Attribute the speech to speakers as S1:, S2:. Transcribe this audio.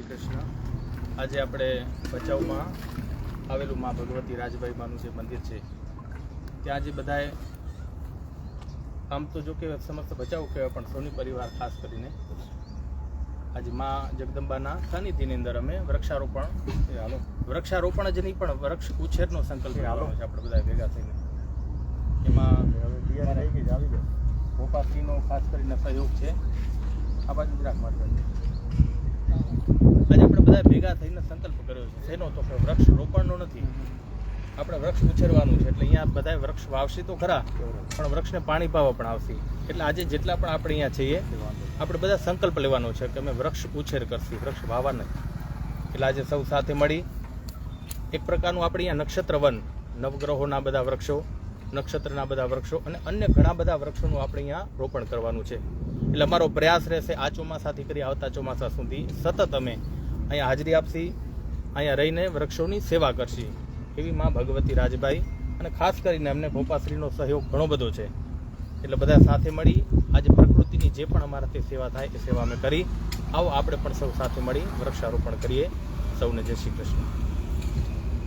S1: કૃષ્ણ. આજે આપણે ભચાઉમાં આવેલું મા ભગવતી રાજબાઈ માનું જે મંદિર છે ત્યાં જે બધાએ આમ તો જો કે સમસ્ત ભચાઉ કહેવાય પણ સોની પરિવાર ખાસ કરીને આજે મા જગદંબાના સાનિધ્યની અંદર અમે વૃક્ષારોપણ જ નહીં પણ વૃક્ષ ઉછેરનો સંકલ્પ હાલો છે આપણે બધા ભેગા થઈને. એમાં ગોપાશ્રીનો ખાસ કરીને સહયોગ છે. આ બાજુ જરાક માટે આજે આપણે બધા ભેગા થઈને સંકલ્પ કર્યો છે. શેનો તો કે વૃક્ષ રોપણનો નથી, આપણે વૃક્ષ ઉછેરવાનું છે. એટલે અહીંયા બધા વૃક્ષ વાવશે તો ખરા પણ વૃક્ષને પાણી પાવા પણ આવશે. એટલે આજે જેટલા પણ આપણે અહીંયા છીએ આપણે બધા સંકલ્પ લેવાનો છે કે અમે વૃક્ષ ઉછેર કરશું, વૃક્ષ વાવવા નહીં. એટલે આજે સૌ સાથે મળી એક પ્રકારનું આપણે અહીંયા નક્ષત્ર વન, નવગ્રહોના બધા વૃક્ષો, નક્ષત્રના બધા વૃક્ષો અને અન્ય ઘણા બધા વૃક્ષોનું આપણે અહીંયા રોપણ કરવાનું છે. એટલે અમારો પ્રયાસ રહેશે આ ચોમાસાથી કરી આવતા ચોમાસા સુધી સતત અમે અહીંયા હાજરી આપશી, અહીંયા રહીને વૃક્ષોની સેવા કરશી. એવી મા ભગવતી રાજબાઈ અને ખાસ કરીને અમને ગોપાશ્રીનો સહયોગ ઘણો બધો છે. એટલે બધા સાથે મળી આજે પ્રકૃતિની જે પણ અમારાથી સેવા થાય એ સેવા અમે કરી. આવો આપણે પણ સૌ સાથે મળી વૃક્ષારોપણ કરીએ. સૌને જય શ્રી કૃષ્ણ.